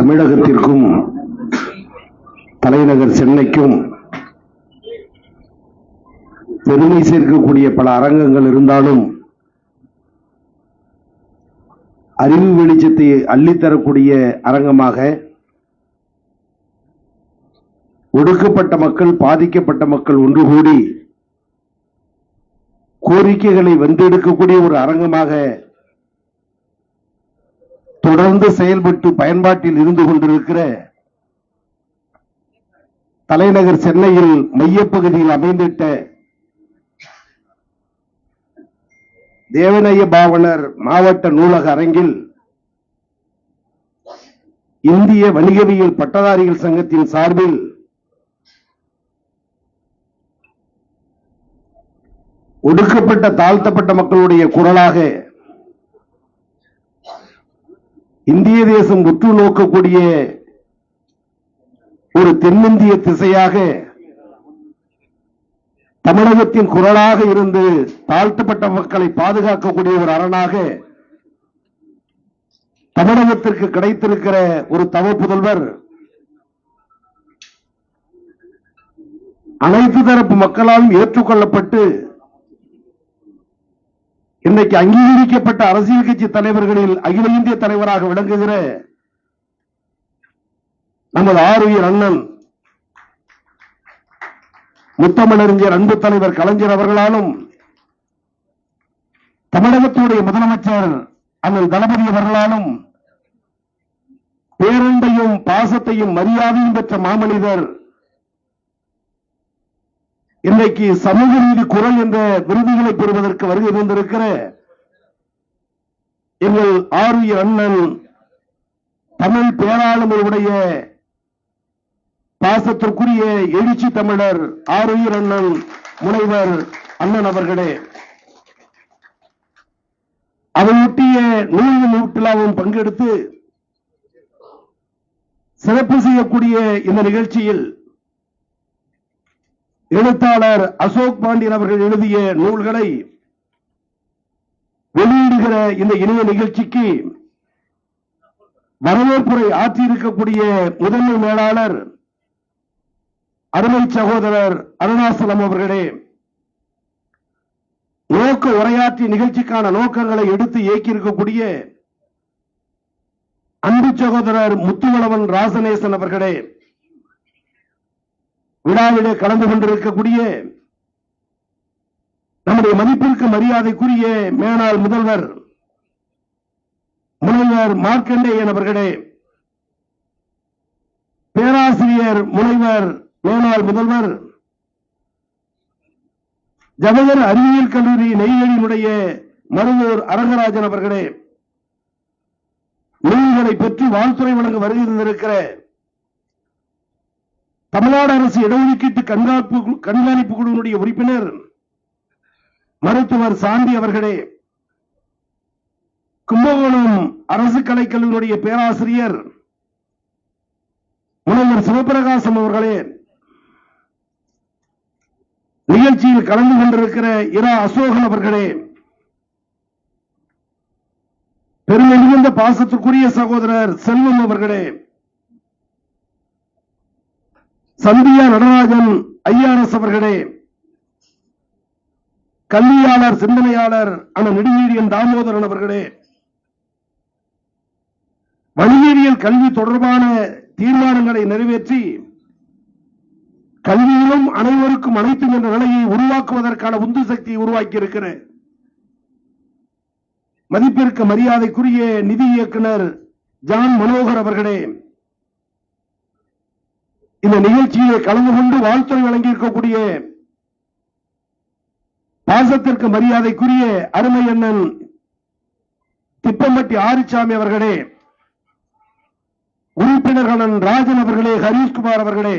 தமிழகத்திற்கும் தலைநகர் சென்னைக்கும் பெருமை சேர்க்கக்கூடிய பல அரங்கங்கள் இருந்தாலும் அறிவு வெளிச்சத்தை அள்ளித்தரக்கூடிய அரங்கமாக ஒடுக்கப்பட்ட மக்கள், பாதிக்கப்பட்ட மக்கள் ஒன்று கூடி கோரிக்கைகளை வென்றெடுக்கக்கூடிய ஒரு அரங்கமாக தொடர்ந்து செயல்பட்டு பயன்பாட்டில் இருந்து கொண்டிருக்கிற தலைநகர் சென்னையில் மையப்பகுதியில் அமைந்திட்ட தேவநேய பாவனர் மாவட்ட நூலக அரங்கில் இந்திய வணிகவியல் பட்டதாரிகள் சங்கத்தின் சார்பில் ஒடுக்கப்பட்ட தாழ்த்தப்பட்ட மக்களுடைய குரலாக இந்திய தேசம் உற்று நோக்கக்கூடிய ஒரு தென்னிந்திய திசையாக தமிழகத்தின் குரலாக இருந்து தாழ்த்தப்பட்ட மக்களை பாதுகாக்கக்கூடிய ஒரு அரணாக தமிழகத்திற்கு கிடைத்திருக்கிற ஒரு தவ புதல்வர் அனைத்து தரப்பு மக்களாலும் ஏற்றுக்கொள்ளப்பட்டு இன்றைக்கு அங்கீகரிக்கப்பட்ட அரசியல் கட்சி தலைவர்களில் அகில இந்திய தலைவராக விளங்குகிற நமது ஆருயிர் அண்ணன் முத்தமிழறிஞர் அன்பு தலைவர் கலைஞர் அவர்களாலும் தமிழகத்துடைய முதலமைச்சர் அண்ணன் தளபதி அவர்களாலும் பேரன்பையும் பாசத்தையும் மரியாதையும் பெற்ற மாமனிதர் இன்றைக்கு சமூக நீதி குரல் என்ற விருதுகளை பெறுவதற்கு வருகை தந்திருக்கிற எங்கள் ஆருயிர் அண்ணன் தமிழ் பேராளுமையுடைய பாசத்திற்குரிய எழுச்சி தமிழர் ஆருயிர் அண்ணன் முனைவர் அண்ணன் அவர்களே, அதையொட்டிய நூல் விழாவும் பங்கெடுத்து சிறப்பு செய்யக்கூடிய இந்த நிகழ்ச்சியில் எழுத்தாளர் அசோக் பாண்டியன் அவர்கள் எழுதிய நூல்களை வெளியிடுகிற இந்த இணைய நிகழ்ச்சிக்கு வரவேற்புரை ஆற்றியிருக்கக்கூடிய முதன்மை மேலாளர் அருமை சகோதரர் அருணாசலம் அவர்களே, நோக்க உரையாற்றிய நிகழ்ச்சிக்கான நோக்கங்களை எடுத்து இயக்கியிருக்கக்கூடிய அன்பு சகோதரர் முத்துவளவன் ராசநேசன் அவர்களே, விழாவிலே கலந்து கொண்டிருக்கக்கூடிய நம்முடைய மதிப்பிற்கு மரியாதைக்குரிய மேனாள் முதல்வர் முனைவர் மார்க்கண்டேயன் அவர்களே, பேராசிரியர் முனைவர் மேனாள் முதல்வர் ஜவஹர் அறிவியல் கல்லூரி நெய்வேலியினுடைய மருதூர் அரங்கராஜன் அவர்களே, நூல்களை பெற்று வாழ்த்துறை வழங்க வருகை தந்திருக்கிற தமிழ்நாடு அரசு இடஒதுக்கீட்டு கண்காணிப்பு குழுவினுடைய உறுப்பினர் மருத்துவர் சாந்தி அவர்களே, கும்பகோணம் அரசு கலைக்கல்லூரியுடைய பேராசிரியர் முனைவர் சிவபிரகாசம் அவர்களே, நிகழ்ச்சியில் கலந்து கொண்டிருக்கிற இரா அசோகன் அவர்களே, பெருமை மிகுந்த பாசத்துக்குரிய சகோதரர் செல்வம் அவர்களே, சந்தியா நடராஜன் ஐஆர்எஸ் அவர்களே, கல்வியாளர் சிந்தனையாளர் அண்ணன் நெடுஞ்செழியன் தாமோதரன் அவர்களே, வணிகவியல் கல்வி தொடர்பான தீர்மானங்களை நிறைவேற்றி கல்வியிலும் அனைவருக்கும் அனைத்தும் என்ற நிலையை உருவாக்குவதற்கான உந்து சக்தியை உருவாக்கி இருக்கிற மதிப்பிற்கு மரியாதைக்குரிய நிதி இயக்குனர் ஜான் மனோகர் அவர்களே, இந்த நிகழ்ச்சியை கலந்து கொண்டு வாழ்த்துறை வழங்கியிருக்கக்கூடிய பாசத்திற்கு மரியாதைக்குரிய அருமை அண்ணன் திப்பம்பட்டி ஆரிச்சாமி அவர்களே, உறுப்பினர்கள் ராஜன் அவர்களே, ஹரீஷ்குமார் அவர்களே,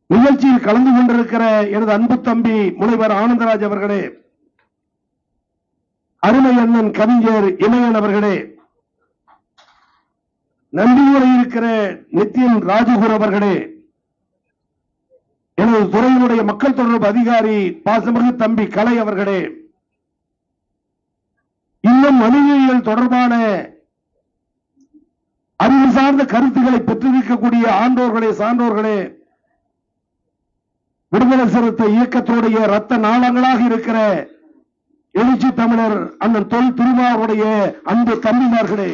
நிகழ்ச்சியில் கலந்து கொண்டிருக்கிற எனது அன்பு தம்பி முனைவர் ஆனந்தராஜ் அவர்களே, அருமை அண்ணன் கவிஞர் இளையன் அவர்களே, நம்பியூரை இருக்கிற நித்தியன் ராஜகுரு அவர்களே, எனது துறையினுடைய மக்கள் தொடர்பு அதிகாரி பாசமிகு தம்பி கலை அவர்களே, இன்னும் மனிதவியல் தொடர்பான அறிவு சார்ந்த கருத்துக்களை பெற்றிருக்கக்கூடிய ஆண்டோர்களே, சான்றோர்களே, விடுதலை சிறுத்தை இயக்கத்துடைய ரத்த நாளங்களாக இருக்கிற எழுச்சி தமிழர் அண்ணன் தொல் திருமாவுடைய அன்பு தம்பிமார்களே,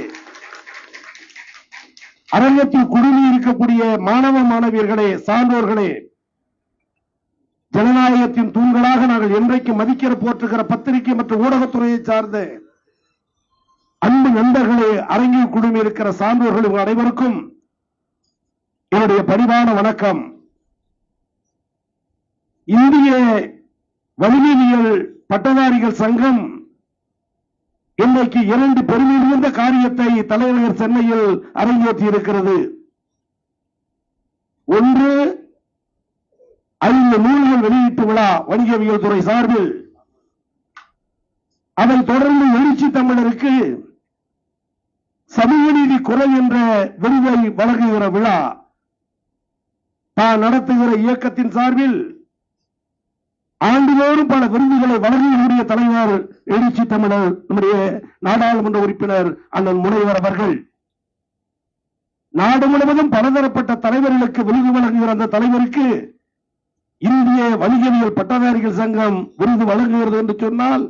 அரங்கத்தில் குழுமி இருக்கக்கூடிய மாணவ மாணவியர்களே, சான்றோர்களே, ஜனநாயகத்தின் தூண்களாக நாங்கள் என்றைக்கு மதிக்கிற போற்றுகிற பத்திரிகை மற்றும் ஊடகத்துறையை சார்ந்த அன்பு நண்பர்களே, அரங்கில் குழுமி இருக்கிற சான்றோர்கள் அனைவருக்கும் என்னுடைய பணிவான வணக்கம். இந்திய வணிகவியல் பட்டதாரிகள் சங்கம் இன்றைக்கு 2 பெருமை மிகுந்த காரியத்தை தலைநகர் சென்னையில் அரங்கேற்றி இருக்கிறது. ஒன்று, 5 நூல்கள் வெளியீட்டு விழா வணிகவியல் துறை சார்பில். அதைத் தொடர்ந்து எழுச்சி தமிழருக்கு சமூக நீதி குரல் என்ற விருதை வழங்குகிற விழா. தான் நடத்துகிற இயக்கத்தின் சார்பில் ஆண்டுதோறும் பல விருதுகளை வழங்கக்கூடிய தலைவர் எழுச்சி தமிழர் நம்முடைய நாடாளுமன்ற உறுப்பினர் அண்ணன் முனைவர் அவர்கள். நாடு முழுவதும் பலதரப்பட்ட தலைவர்களுக்கு விருது வழங்குகிற அந்த தலைவருக்கு இந்திய வணிகவியல் பட்டதாரிகள் சங்கம் விருது வழங்குகிறது என்று சொன்னால்,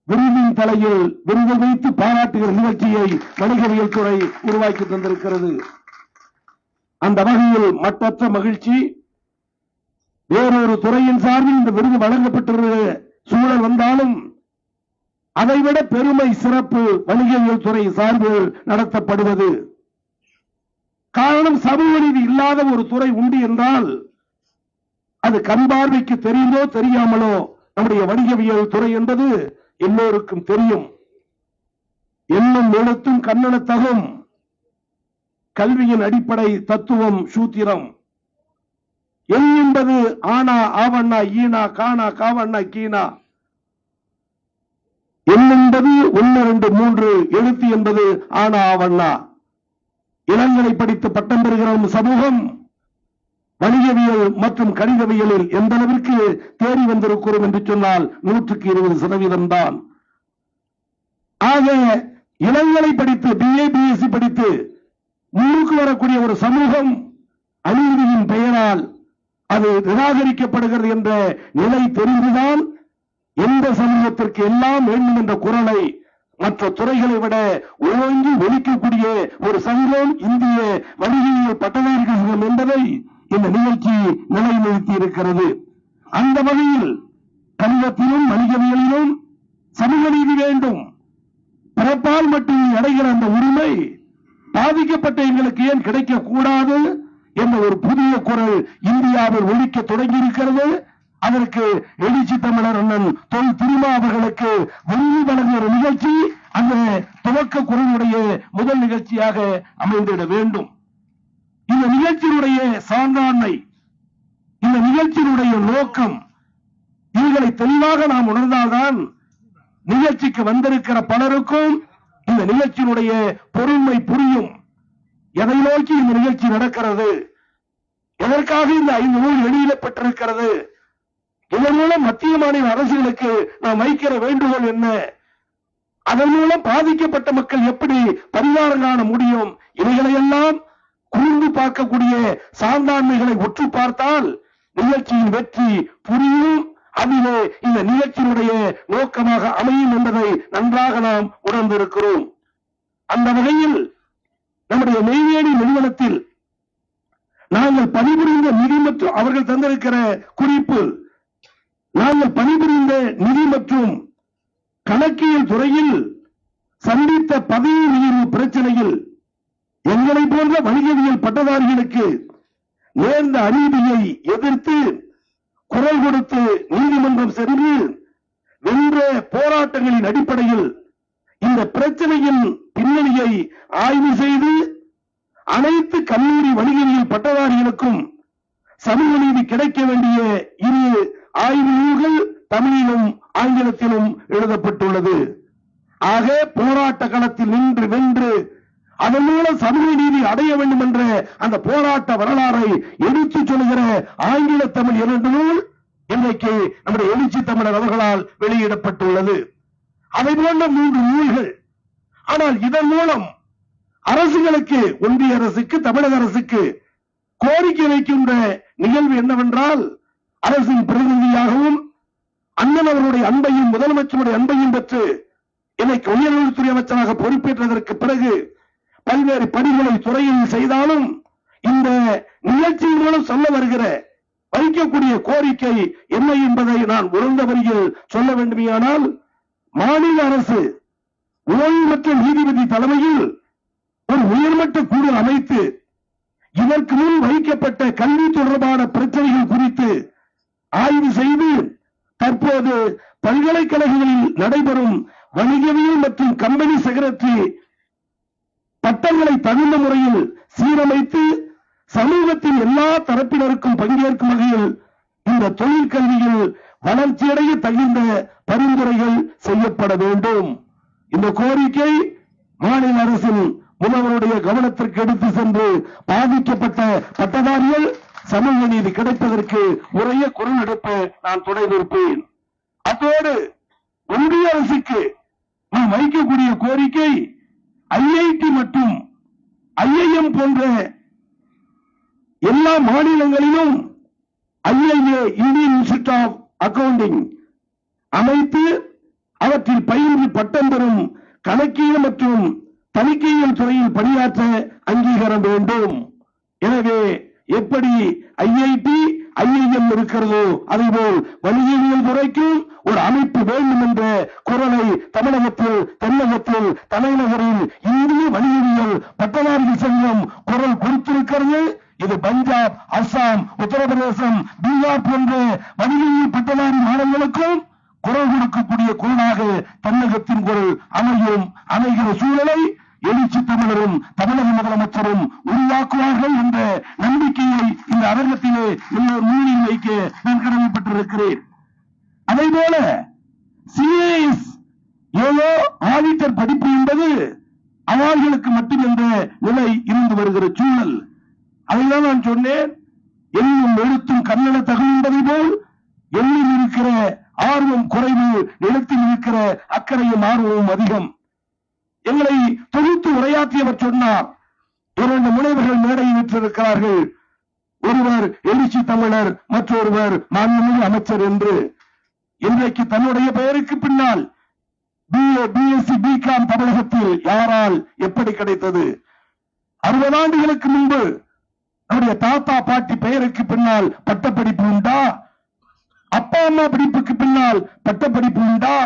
விருதின் தலையில் விருது வைத்து பாராட்டுகிற நிகழ்ச்சியை வணிகவியல் துறை உருவாக்கி தந்திருக்கிறது. அந்த வகையில் மற்றற்ற மகிழ்ச்சி. வேறொரு துறையின் சார்பில் இந்த விருது வழங்கப்பட்டிருந்த சூழல் வந்தாலும் அதைவிட பெருமை, சிறப்பு வணிகவியல் துறை சார்பில் நடத்தப்படுவது. காரணம், சமூக நீதி இல்லாத ஒரு துறை உண்டு என்றால் அது கண் பார்வைக்கு தெரிந்தோ தெரியாமலோ நம்முடைய வணிகவியல் துறை என்பது எல்லோருக்கும் தெரியும். எண்ணும் எழுத்தும் கண்ணெழுத்தகும், கல்வியின் அடிப்படை தத்துவம் சூத்திரம். எண் என்பது ஆனா, ஆவண்ணா, ஈனா, காணா, காவண்ணா, கீனா. எண் என்பது 1, 2, 3. எழுத்து என்பது ஆனா, ஆவண்ணா. இளங்கலை படித்து பட்டம் பெறுகிற சமூகம் வணிகவியல் மற்றும் கணிதவியலில் எந்த அளவிற்கு தேறி வந்திருக்கிறோம் என்று சொன்னால் 120% தான். ஆக இளங்கலை படித்து BA BSc படித்து முன்னுக்கு வரக்கூடிய ஒரு சமூகம் அநீதியின் பெயரால் அது நிராகரிக்கப்படுகிறது என்ற நிலை தெரிந்துதான் எந்த சமூகத்திற்கு எல்லாம் வேண்டும் என்ற குரலை மற்ற துறைகளை விட ஓங்கி ஒலிக்கக்கூடிய ஒரு சங்கம் இந்திய வணிகவியல் பட்டதாரிகள் சங்கம் என்பதை இந்த நிகழ்ச்சி நிலைநிறுத்தி இருக்கிறது. அந்த வகையில் கணிதத்திலும் வணிகவியலிலும் சமூக நீதி வேண்டும். பிறப்பால் மட்டும் அடைகிற அந்த உரிமை பாதிக்கப்பட்ட எங்களுக்கு ஏன் கிடைக்க கூடாது என்ற ஒரு புதிய குரல் இந்தியாவில் ஒலிக்க தொடங்கி இருக்கிறது. அதற்கு எழுச்சி தமிழர் அண்ணன் தொல் திருமா அவர்களுக்கு விருது வழங்குகிற நிகழ்ச்சி அந்த துவக்க குரலுடைய முதல் நிகழ்ச்சியாக அமைந்திட வேண்டும். இந்த நிகழ்ச்சியினுடைய சான்றாண்மை, இந்த நிகழ்ச்சியினுடைய நோக்கம், இவர்களை தெளிவாக நாம் உணர்ந்தால்தான் நிகழ்ச்சிக்கு வந்திருக்கிற பலருக்கும் இந்த நிகழ்ச்சியினுடைய பொறுமை புரியும். எதை நோக்கி இந்த நிகழ்ச்சி நடக்கிறது, எதற்காக இந்த 5 நூல் வெளியிடப்பட்டிருக்கிறது, இதன் மூலம் மத்திய மாநில அரசுகளுக்கு நாம் வைக்கிற வேண்டுகோள் என்ன, அதன் மூலம் பாதிக்கப்பட்ட மக்கள் எப்படி பரிகாரம் காண முடியும், இவைகளையெல்லாம் கூர்ந்து பார்க்கக்கூடிய சான்றாண்மைகளை ஒற்று பார்த்தால் நிகழ்ச்சியின் வெற்றி புரியும். அதிலே இந்த நிகழ்ச்சியினுடைய நோக்கமாக அமையும் என்பதை நன்றாக நாம் உணர்ந்திருக்கிறோம். அந்த வகையில் நம்முடைய நெய்வேலி நிறுவனத்தில் நாங்கள் பணிபுரிந்த நிதி மற்றும் அவர்கள் தந்திருக்கிற குறிப்பு, நாங்கள் பணிபுரிந்த நிதி மற்றும் கணக்கியல் துறையில் சந்தித்த பதவி உயர்வு பிரச்சனையில் எங்களை போன்ற வணிகவியல் பட்டதாரிகளுக்கு நேர்ந்த அநீதியை எதிர்த்து குரல் கொடுத்து நீதிமன்றம் சென்று வென்ற போராட்டங்களின் அடிப்படையில் இந்த பிரச்சனையின் பின்னணியை ஆய்வு செய்து அனைத்து கல்லூரி வணிகவியல் பட்டதாரிகளுக்கும் சமூக நீதி கிடைக்க வேண்டிய 2 ஆய்வு நூல்கள் தமிழிலும் ஆங்கிலத்திலும் எழுதப்பட்டுள்ளது. ஆக போராட்ட களத்தில் நின்று வென்று அதன் மூலம் சமூக நீதி அடைய வேண்டும் என்ற அந்த போராட்ட வரலாறை எடுத்துச் சொல்கிற ஆங்கில தமிழ் 2 நூல் இன்றைக்கு நம்முடைய எழுச்சி தமிழர் அவர்களால் வெளியிடப்பட்டுள்ளது. அதை போன்ற 3 நூல்கள். ஆனால் இதன் மூலம் அரசுகளுக்கு, ஒன்றிய அரசுக்கு, தமிழக அரசுக்கு கோரிக்கை வைக்கின்ற நிகழ்வு என்னவென்றால், அரசின் பிரதிநிதியாகவும் அண்ணன் அவருடைய அன்பையும் முதலமைச்சருடைய அன்பையும் பெற்று இன்னைக்கு உயர்கல்வித்துறை அமைச்சராக பொறுப்பேற்றதற்கு பிறகு பல்வேறு பணிகளை துறையில் செய்தாலும் இந்த நிகழ்ச்சியின் மூலம் சொல்ல வருகிற வைக்கக்கூடிய கோரிக்கை என்ன என்பதை நான் உணர்ந்த வழியில் சொல்ல வேண்டுமையானால், மாநில அரசு ஓய்வு பெற்ற நீதிபதி தலைமையில் ஒரு உயர்மட்ட குழு அமைத்து இதற்கு முன் வைக்கப்பட்ட கல்வி தொடர்பான பிரச்சனைகள் குறித்து ஆய்வு செய்து தற்போது பல்கலைக்கழகங்களில் நடைபெறும் வணிகவியல் மற்றும் கம்பெனி செக்ரட்டரி பட்டங்களை தகுந்த முறையில் சீரமைத்து சமூகத்தின் எல்லா தரப்பினருக்கும் பங்கேற்கும் வகையில் இந்த தொழிற்கல்வியில் வளர்ச்சியடைய தகுந்த பரிந்துரைகள் செய்யப்பட வேண்டும். இந்த கோரிக்கை மாநில அரசின் முதல்வருடைய கவனத்திற்கு எடுத்து சென்று பாதிக்கப்பட்ட பட்டதாரிகள் சமூக நீதி கிடைப்பதற்கு உரிய குரல் எடுப்ப நான் துணை நிற்பேன். அதோடு ஒன்றிய அரசுக்கு நாம் வைக்கக்கூடிய கோரிக்கை, ஐஐடி மற்றும் ஐஐஎம் போன்ற எல்லா மாநிலங்களிலும் ஐஐஏ இந்தியன் இன்ஸ்டிடியூட் ஆஃப் அக்கவுண்டிங் அமைத்து அவற்றில் பயின்று பட்டம் பெறும் கணக்கியல் மற்றும் தணிக்கையியல் துறையில் பணியாற்ற அங்கீகாரம் வேண்டும். எனவே எப்படி ஐஐடி ஐஐஎம் இருக்கிறதோ அதேபோல் வணிகவியல் துறைக்கும் ஒரு அமைப்பு வேண்டும் என்ற குரலை தமிழகத்தில், தென்னகத்தில், தலைநகரில் இந்திய வணிகவியல் பட்டதாரிகள் சங்கம் குரல் கொடுத்திருக்கிறது. இது பஞ்சாப், அஸ்ஸாம், உத்தரப்பிரதேசம், பீகார் போன்ற வணிகவியல் பட்டதாரி மாநிலங்களுக்கும் குரல் கொடுக்கக்கூடிய குரலாக தமிழகத்தின் குரல் அமைகிற சூழலை எழுச்சி தமிழரும் தமிழக முதலமைச்சரும் உருவாக்குவார்கள் என்ற நம்பிக்கையை இந்த அரங்கத்திலே முன்னிலையில் வைக்க நான் கடமைப்பட்டிருக்கிறேன். அதே போல சிஏஎஸ் ஏதோ ஆடிட்டர் படிப்பு என்பது அவர்களுக்கு மட்டும் என்ற நிலை இருந்து வருகிற சூழல். அதைதான் நான் சொன்னேன், எண்ணும் எழுத்தும் கண்ணென தகுந்ததை போல் எண்ணில் இருக்கிற ஆர்வம் குறைவு, எழுத்தில் இருக்கிற அக்கறையும் ஆர்வமும் அதிகம். எங்களை தொகுத்து உரையாற்றியவர் சொன்னார், 2 முனைவர்கள் மேடையில் விற்றிருக்கிறார்கள், ஒருவர் எழுச்சி தமிழர், மற்றொருவர் மாண்புமிகு அமைச்சர் என்று. இன்றைக்கு தன்னுடைய பெயருக்கு பின்னால் BA, BSc, BCom தமிழகத்தில் யாரால் எப்படி கிடைத்தது? 60 ஆண்டுகளுக்கு முன்பு நம்முடைய தாத்தா பாட்டி பெயருக்கு பின்னால் பட்டப்படிப்பு உண்டா? அப்பா அம்மா படிப்புக்கு பின்னால் பட்டப்படிப்பு உண்டா?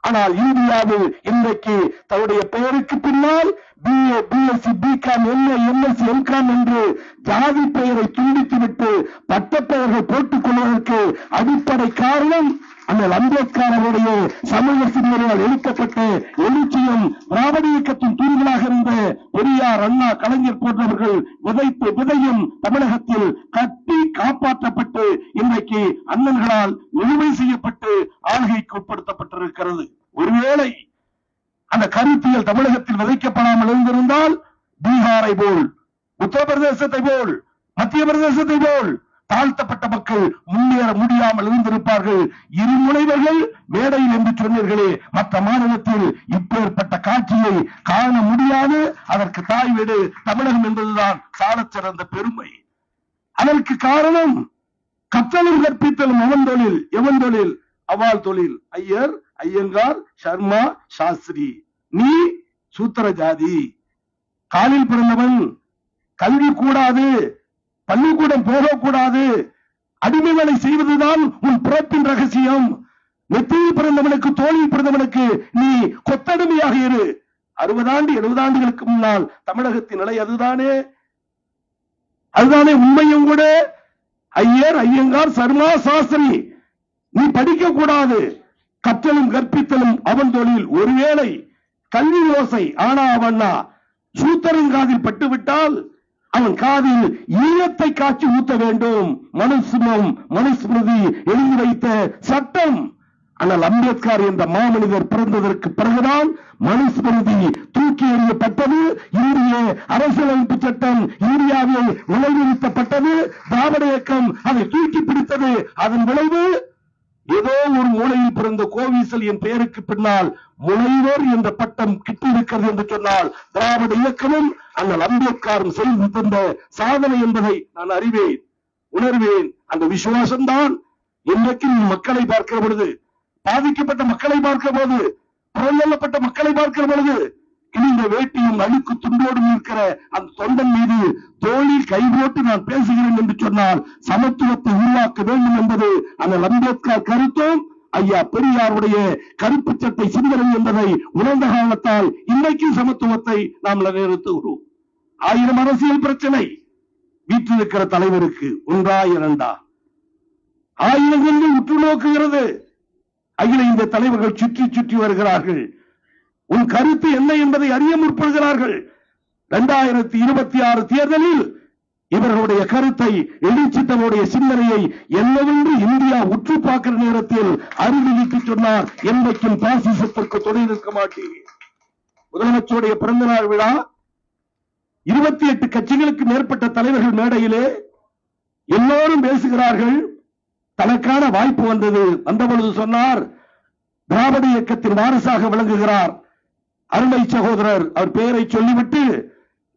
ஆனால் இந்தியாவில் இன்றைக்கு தன்னுடைய பெயருக்கு பின்னால் BA, BSc, BCom, MA, MSc, MCom என்று ஜாதி பெயரை துண்டித்துவிட்டு பட்டப்பெயர்கள் போட்டுக் கொள்வதற்கு அடிப்படை காரணம் அண்ணல் அம்பேத்கர் அவருடைய சமூக சிந்தனையால் எழுப்பப்பட்ட எழுச்சியும் திராவிட இயக்கத்தின் தூண்களாக இருந்த பெரியார், அண்ணா, கலைஞர் போன்றவர்கள் விதைத்த விதையும் தமிழகத்தில் கட்டி காப்பாற்றப்பட்டு இன்றைக்கு அண்ணன்களால் நிலுவை செய்யப்பட்டு ஆளுகைக்கு உட்படுத்தப்பட்டிருக்கிறது. ஒருவேளை அந்த கருத்தியல் தமிழகத்தில் விதைக்கப்படாமல் இருந்திருந்தால் பீகாரை போல், உத்தரப்பிரதேசத்தை போல், மத்திய பிரதேசத்தை போல் தாழ்த்தப்பட்ட மக்கள் முன்னேற முடியாமல் இருந்திருப்பார்கள். இருமுனைவர்கள் மேடையில் என்று சொன்னீர்களே, மற்ற மாநிலத்தில் இப்பேற்பட்ட காட்சியை காண முடியாது. அதற்கு தாய் வீடு தமிழகம் என்பதுதான் சாலச் சிறந்த பெருமை. அதற்கு காரணம் கற்றலும் கற்பித்தலும் அவன் தொழில், எவன் தொழில்? அவாள் தொழில். ஐயர், ஐயங்கார், சர்மா, சாஸ்திரி. நீ சூத்திர ஜாதி, காலில் பிறந்தவன், கல்வி கூடாது, பள்ளிக்கூடம் போகக்கூடாது, அடிமை வேலை செய்வதுதான் உன் பிறப்பின் ரகசியம். நெத்தியில் பிறந்தவனுக்கு, தோளில் பிறந்தவனுக்கு நீ கொத்தடிமையாக இரு. 60 ஆண்டு 70 ஆண்டுகளுக்கு முன்னால் தமிழகத்தின் நிலை அதுதானே. அதுதானே உண்மையும் கூட. ஐயர், ஐயங்கார், சர்மா, சாஸ்திரி, நீ படிக்க கூடாது, கற்றலும் கற்பித்தலும் அவன் தொழில். ஒருவேளை கல்வி ஓசை ஆனா அவண்ணா சூத்திரன் காதில் பட்டுவிட்டால் அவன் காதில் ஈழத்தை காட்சி ஊத்த வேண்டும். மனுஸ்மிருதி, மனுஸ்மிருதி எழுதி வைத்த சட்டம். ஆனால் அம்பேத்கர் என்ற மாமனிதர் பிறந்ததற்கு பிறகுதான் மனுஸ்மிருதி தூக்கி எறியப்பட்டது. இந்திய அரசியலமைப்பு சட்டம் இந்தியாவில் நிலைநிறுத்தப்பட்டது. திராவிட இயக்கம் அதை தூக்கி பிடித்தது. அதன் விளைவு ஏதோ ஒரு மூலையில் பிறந்த கோவிசல் என் பெயருக்கு பின்னால் முனைவர் என்ற பட்டம் கிட்டிருக்கிறது என்று சொன்னால் திராவிட இயக்கமும் அண்ணல் அம்பேத்கரும் செய்து தந்த சாதனை என்பதை நான் அறிவேன், உணர்வேன். அந்த விசுவாசம்தான் இன்றைக்கு மக்களை பார்க்கிற பொழுது, பாதிக்கப்பட்ட மக்களை பார்க்கிற போது, புறந்தள்ளப்பட்ட மக்களை பார்க்கிற பொழுது, இந்த வேட்டியும் அழுக்கு துண்டோடும் இருக்கிற அந்த தொண்டன் மீது தோளில் கை போட்டு நான் பேசுகிறேன் என்று சொன்னால் சமத்துவத்தை உருவாக்க வேண்டும் என்பது அந்த அம்பேத்கர் கருத்தும் ஐயா பெரியாருடைய கருப்பு சட்டை சிந்தனை என்பதை உணர்ந்த காலத்தால் இன்றைக்கு சமத்துவத்தை நாம் நிலைநிறுத்துகிறோம். 1000 அரசியல் பிரச்சனை வீற்றிருக்கிற தலைவருக்கு ஒன்றா இரண்டா, 1000 உற்று நோக்குகிறது. அகில இந்த தலைவர்கள் சுற்றி சுற்றி வருகிறார்கள். உன் கருத்து என்ன என்பதை அறிய முற்படுகிறார்கள். 2026 தேர்தலில் இவர்களுடைய கருத்தை, எழுச்சித்தனுடைய சிந்தனையை என்னவென்று இந்தியா உற்று பார்க்கிற நேரத்தில் அறிவித்து சொன்னார், என்றைக்கும் பாசிசத்திற்கு துணை நிற்க மாட்டேன். முதலமைச்சருடைய பிறந்தநாள் விழா, 28 கட்சிகளுக்கு மேற்பட்ட தலைவர்கள் மேடையிலே எல்லோரும் பேசுகிறார்கள். தனக்கான வாய்ப்பு வந்தபொழுது சொன்னார், திராவிட இயக்கத்தின் வாரிசாக விளங்குகிறார் அருமை சகோதரர், அவர் பெயரை சொல்லிவிட்டு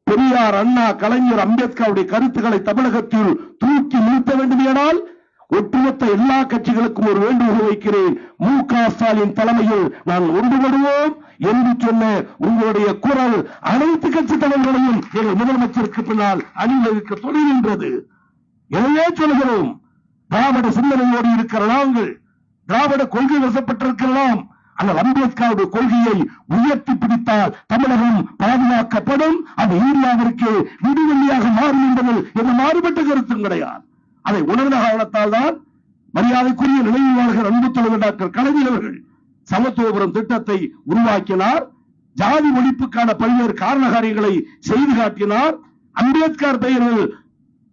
பெரியார், அண்ணா, கலைஞர், அம்பேத்கருடைய கருத்துக்களை தமிழகத்தில் தூக்கி நிறுத்த வேண்டுமானால் ஒட்டுமொத்த எல்லா கட்சிகளுக்கும் ஒரு வேண்டுகோள் வைக்கிறேன், மு.க. ஸ்டாலின் தலைமையில் நான் ஒன்றுபடுவோம் என்று சொன்ன உங்களுடைய குரல் அனைத்து கட்சி தலைவர்களையும் எங்கள் முதலமைச்சருக்கு பின்னால் அணிவகுக்க தொடர்கின்றது. எனவே சொல்கிறோம், திராவிட சிந்தனையோடு இருக்கிற நாங்கள், திராவிட கொள்கை வசப்பட்டிருக்கலாம், ஆனால் அம்பேத்கருடைய கொள்கையை உயர்த்தி பிடித்தால் தமிழகம் பாதுகாக்கப்படும், அது இந்தியாவிற்கு விடுவெளியாக மாறும் என்பதில் எந்த மாறுபட்ட கருத்தும் கிடையாது. அதை உணர்ந்த காரணத்தால் தான் மரியாதைக்குரிய நினைவு வாழ்கிற அன்பு தலைவர் டாக்டர் கலைஞர் அவர்கள் சமத்துவபுரம் திட்டத்தை உருவாக்கினார். ஜாதி ஒழிப்புக்கான பல்வேறு காரணகாரியங்களை செய்து காட்டினார். அம்பேத்கர் பெயரில்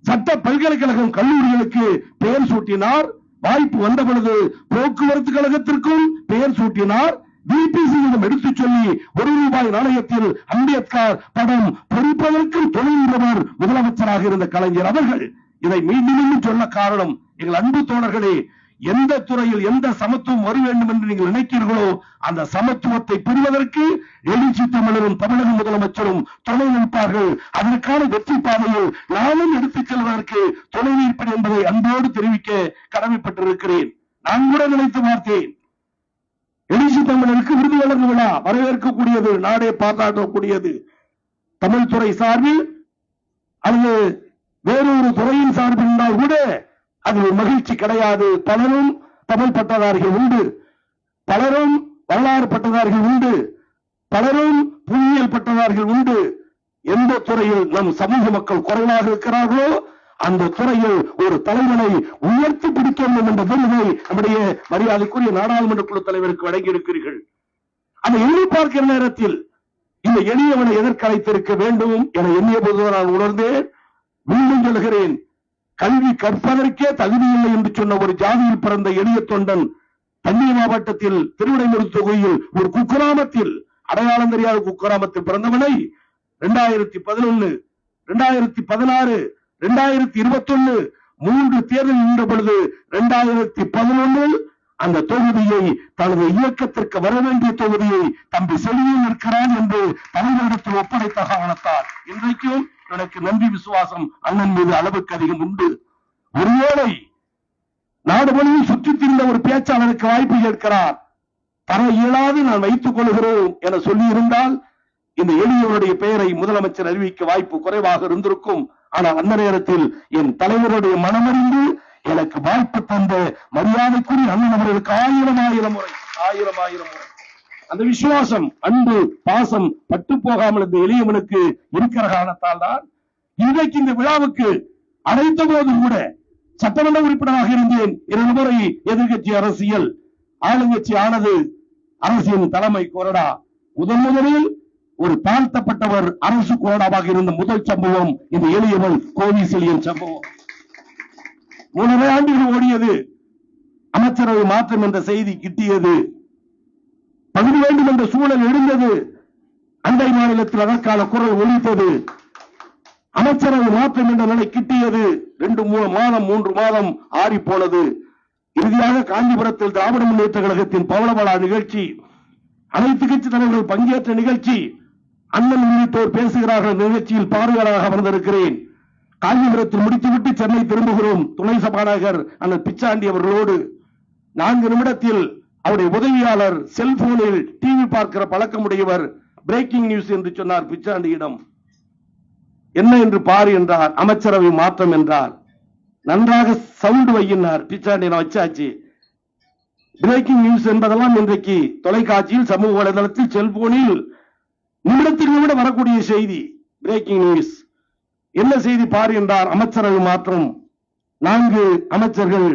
சட்ட பல்கலைக்கழகம், கல்லூரிகளுக்கு பெயர் சூட்டினார். வாய்ப்பு வந்த பொழுது போக்குவரத்து கழகத்திற்கும் பெயர் சூட்டினார். பிபிசியிடம் எடுத்துச் சொல்லி ₹1 நாணயத்தில் அம்பேத்கர் படம் பொறிப்பதற்கு துணை நின்றவர் முதலமைச்சராக இருந்த கலைஞர் அவர்கள். இதை மீண்டும் சொல்ல காரணம், எங்கள் அன்பு தோழர்களே, எந்த துறையில் எந்த சமத்துவம் வர வேண்டும் என்று நீங்கள் நினைக்கிறீர்களோ அந்த சமத்துவத்தை பெறுவதற்கு எழுச்சி தமிழரும் தமிழக முதலமைச்சரும் துணை நிற்பார்கள். அதற்கான வெற்றி பாதையில் நானும் எடுத்துச் செல்வதற்கு துணை நிற்பேன் என்பதை அன்போடு தெரிவிக்க கடமைப்பட்டிருக்கிறேன். நான் கூட நினைத்து பார்த்தேன், எழுச்சி தமிழருக்கு விருது வழங்கும் விழா வரவேற்கக்கூடியது, நாடே பாராட்டக்கூடியது. தமிழ் துறை சார்பில் அல்லது வேறொரு துறையின் சார்பில் இருந்தால் கூட அதில் மகிழ்ச்சி கிடையாது. பலரும் தமிழ் பட்டதாரிகள் உண்டு, பலரும் வரலாறு பட்டதாரிகள் உண்டு, பலரும் புவியியல் பட்டதாரிகள் உண்டு. எந்த துறையில் நம் சமூக மக்கள் குறைவாக இருக்கிறார்களோ அந்த துறையில் ஒரு தலைவனை உயர்த்தி பிடிக்க வேண்டும் என்ற விருதை நம்முடைய மரியாதைக்குரிய நாடாளுமன்ற குழு தலைவருக்கு வழங்கியிருக்கிறீர்கள். அதை எண்ணி பார்க்கிற நேரத்தில் இந்த எளியவனை எதற்கழைத்திருக்க வேண்டும் என எண்ணிய போது நான் உணர்ந்தேன். மீண்டும் சொல்கிறேன், கல்வி கற்பதற்கே தகுதியில்லை என்று சொன்ன ஒரு ஜாதியில் பிறந்த எளிய தொண்டன் தஞ்சை மாவட்டத்தில் திருவிடைமருது தொகுதியில் ஒரு குக்கிராமத்தில், அடையாளம் தெரியாத குக்கிராமத்தில் பிறந்தவனை 2011, 2016, 2021 3 தேர்தல் நின்ற பொழுது 2011 அந்த தொகுதியை தனது இயக்கத்திற்கு வர வேண்டிய தொகுதியை தம்பி செழியில் இருக்கிறான் என்று தலைவரிடத்தில் ஒப்படைத்த காரணத்தால் இன்றைக்கும் எனக்கு நன்றி விசுவாசம் அண்ணன் மீது அளவுக்கு அதிகம் உண்டு. ஒருவேளை நாடு முழுவதும் சுற்றித் திரிந்த ஒரு பேச்சாளருக்கு வாய்ப்பு கேட்கிறார், தர இயலாது நான் வைத்துக் கொள்கிறோம் என சொல்லி இருந்தால் இந்த எளியவருடைய பெயரை முதலமைச்சர் அறிவிக்க வாய்ப்பு குறைவாக இருந்திருக்கும். ஆனால் அந்த நேரத்தில் என் தலைவருடைய மனமறிந்து எனக்கு வாய்ப்பு தந்த மரியாதைக்குரிய அண்ணன் அவர்களுக்கு ஆயிரம் முறை அந்த விசுவாசம், அன்பு, பாசம் பட்டு போகாமல் இந்த எளியவனுக்கு இருக்கிற காரணத்தால் தான் இன்றைக்கு இந்த விழாவுக்கு அழைத்த போதும் கூட சட்டமன்ற உறுப்பினராக இருந்தேன். 2 முறை எதிர்கட்சி அரசியல், ஆளுங்கட்சி ஆனது அரசின் தலைமை கொறடா. முதலில் ஒரு தாழ்த்தப்பட்டவர் அரசு கொறடாவாக இருந்த முதல் சம்பவம் இந்த எளியவன் கோவிசெலியன் சம்பவம். 3 ஆண்டுகள் ஓடியது. அமைச்சரவை மாற்றம் என்ற செய்தி கிட்டியது. பகுதி வேண்டும் என்ற சூழல் எழுந்தது. அண்டை மாநிலத்தில் அதற்கான குரல் ஒலித்தது. அமைச்சரவை மாற்றம் என்ற நிலை கிட்டியது. 2 மாதம் 3 மாதம் ஆறி போனது. இறுதியாக காஞ்சிபுரத்தில் திராவிட முன்னேற்ற கழகத்தின் பவள விழா நிகழ்ச்சி, அனைத்து கட்சி தலைவர்கள் பங்கேற்ற நிகழ்ச்சி. அண்ணன் உள்ளிட்டோர் பேசுகிறார்கள். நிகழ்ச்சியில் பார்வையாளராக வந்திருக்கிறேன். காஞ்சிபுரத்தில் முடித்துவிட்டு சென்னை திரும்புகிறோம். துணை சபாநாயகர் அண்ணன் பிச்சாண்டி அவர்களோடு 4 நிமிடத்தில் அவருடைய உதவியாளர் செல்போனில் டிவி பார்க்கிற பழக்கமுடையவர் பிரேக்கிங் நியூஸ் என்று சொன்னார். பிச்சாண்டியிடம் என்ன என்று பார் என்றார். அமைச்சரவை மாற்றம் என்றார். நன்றாக சவுண்ட் வையினார். பிச்சாண்டி வச்சாச்சு. பிரேக்கிங் நியூஸ் என்பதெல்லாம் இன்றைக்கு தொலைக்காட்சியில், சமூக வலைதளத்தில், செல்போனில் நிமிடத்திற்கு நிமிடம் வரக்கூடிய செய்தி. Breaking news. என்ன செய்தி பார் என்றார். அமைச்சரவை மாற்றம். 4 அமைச்சர்கள்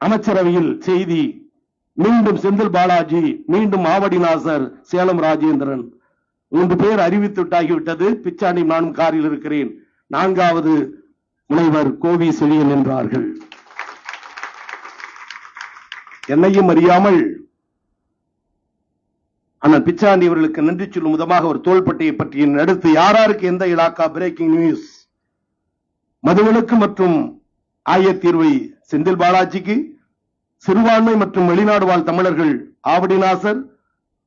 அமைச்சரவையில். செய்தி மீண்டும் செந்தில் பாலாஜி, மீண்டும் ஆவடி நாசர், சேலம் ராஜேந்திரன். 3 பேர் அறிவித்துவிட்டாகிவிட்டது. பிச்சாண்டி நானும் காரில் இருக்கிறேன். 4வது முனைவர் கோவி செழியன் என்றார்கள். என்னையும் அறியாமல் அண்ணன் பிச்சாண்டி அவர்களுக்கு நன்றி சொல்லும் விதமாக ஒரு தோள்பட்டையை பற்றி அடுத்து யாராருக்கு எந்த இலாக்கா பிரேக்கிங் நியூஸ். மதுவிலக்கு மற்றும் ஆயத்தீர்வை செந்தில் பாலாஜிக்கு, சிறுபான்மை மற்றும் வெளிநாடு வாழ் தமிழர்கள் ஆவடி நாசர்,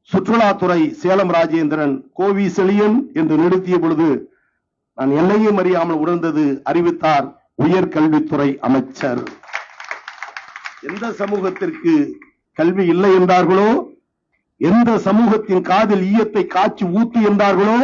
சுற்றுலாத்துறை சேலம் ராஜேந்திரன், கோவி செழியன் என்று நிறுத்திய பொழுது நான் எல்லையும் அறியாமல் உணர்ந்தது. அறிவித்தார் உயர்கல்வித்துறை அமைச்சர். எந்த சமூகத்திற்கு கல்வி இல்லை என்றார்களோ, எந்த சமூகத்தின் காதில் ஈயத்தை காய்ச்சி ஊத்து என்றார்களோ,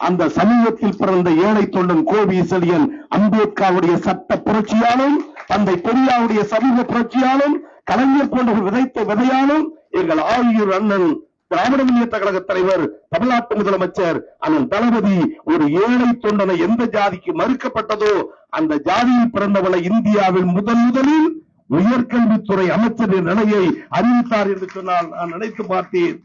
அந்த சமூகத்தில் பிறந்த ஏழை தொண்டன் கோவி செழியன் அம்பேத்கருடைய சட்ட புரட்சியாலும், தந்தை பெரியாருடைய சமூக புரட்சியாலும், கலைஞர் போன்றவர் விதைத்த விதையாலும் எங்கள் ஆயுர் அண்ணன் திராவிட முன்னேற்ற கழக தலைவர், தமிழ்நாட்டு முதலமைச்சர் அண்ணன் தளபதி ஒரு ஏழை தொண்டனை எந்த ஜாதிக்கு மறுக்கப்பட்டதோ அந்த ஜாதியில் பிறந்தவளை இந்தியாவில் முதலில் உயர்கல்வித்துறை அமைச்சரின் நிலையை அறிவித்தார் என்று சொன்னால் நான் நினைத்து பார்த்தேன்.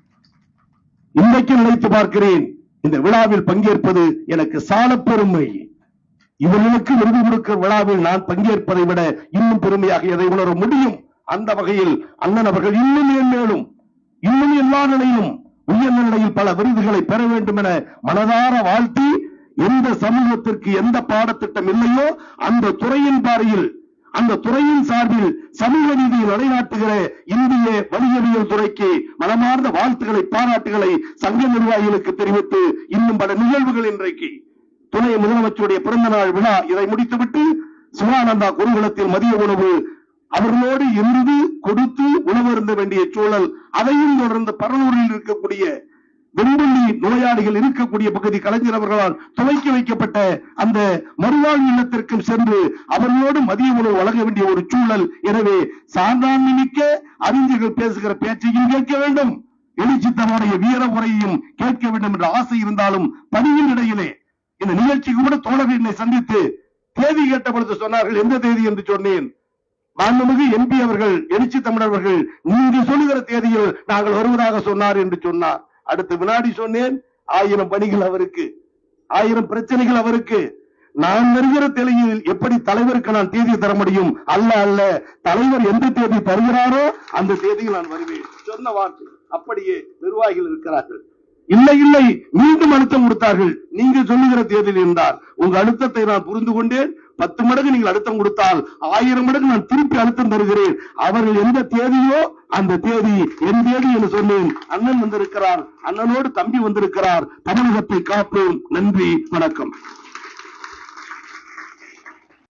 இன்றைக்கு நினைத்து பார்க்கிறேன். இந்த விழாவில் பங்கேற்பது எனக்கு சால பெருமை. இவர்களுக்கு விருது கொடுக்கிற விழாவில் நான் பங்கேற்பதை விட இன்னும் பெருமையாக எதை உணர முடியும். அந்த வகையில் அண்ணன் அவர்கள் இன்னும் மேலும் இன்னும் எல்லா நிலையிலும் உயர்ந்த நிலையில் பல விருதுகளை பெற வேண்டும் என மனதார வாழ்த்தி, எந்த சமூகத்திற்கு எந்த பாடத்திட்டம் இல்லையோ அந்த துறையின் பாறையில், அந்த துறையின் சார்பில் சமூக நீதியை நிலைநாட்டுகிற இந்திய வணிகவியல் துறைக்கு மனமார்ந்த வாழ்த்துக்களை, பாராட்டுகளை சங்க நிர்வாகிகளுக்கு தெரிவித்து இன்னும் பல நிகழ்வுகள் இன்றைக்கு துணை முதலமைச்சருடைய பிறந்த நாள் விழா இதை முடித்துவிட்டு சிவானந்தா குருகுலத்தில் மதிய உணவு அவர்களோடு இருந்து கொடுத்து உணவு இருந்த வேண்டிய சூழல். அதையும் தொடர்ந்து பரலூரில் இருக்கக்கூடிய வெண்புள்ளி நோயாளிகள் இருக்கக்கூடிய பகுதி கலைஞர் அவர்களால் துவக்கி வைக்கப்பட்ட அந்த மறுவாழ்வு இல்லத்திற்கும் சென்று அவர்களோடு மதிய உணவு வழங்க வேண்டிய ஒரு சூழல். எனவே சான்றாண்மை மிக்க அறிஞர்கள் பேசுகிற பேச்சையும் கேட்க வேண்டும், எழுச்சித்தனுடைய வீர உரையையும் கேட்க வேண்டும் என்ற ஆசை இருந்தாலும் பணியின் இடையிலே இந்த நிகழ்ச்சிக்கு கூட தோழர்கள் என்னை சந்தித்து தேதி கேட்ட பொழுது சொன்னார்கள். எந்த தேதி என்று சொன்னேன். மாண்புமிகு எம்பி அவர்கள், எழுச்சி தமிழர்கள், நீங்க சொல்லுகிற தேதியில் நாங்கள் வருவதாக சொன்னார் என்று சொன்னார். அடுத்த வினாடி சொன்னேன், 1000 பணிகள் அவருக்கு, 1000 பிரச்சனைகள் அவருக்கு. நான் வருகிற தேதியில் எப்படி தலைவருக்கு நான் தேதி தர முடியும்? அல்ல, தலைவர் எந்த தேதி தருகிறாரோ அந்த தேதியில் நான் வருவேன் சொன்ன வார்த்தை. அப்படியே நிர்வாகிகள் இருக்கிறார்கள். இல்லை மீண்டும் அழுத்தம் கொடுத்தார்கள். நீங்க சொல்லுகிற தேதியில் இருந்தார். உங்க அழுத்தத்தை நான் புரிந்து கொண்டேன். 10 மடங்கு நீங்கள் அழுத்தம் கொடுத்தால் 1000 மடங்கு நான் திருப்பி அழுத்தம் தருகிறேன். அவர்கள் எந்த தேதியோ அந்த தேதி என் தேதி என்று சொன்னேன். அண்ணன் வந்திருக்கிறார், அண்ணனோடு தம்பி வந்திருக்கிறார். தமிழகத்தை காப்போம். நன்றி, வணக்கம்.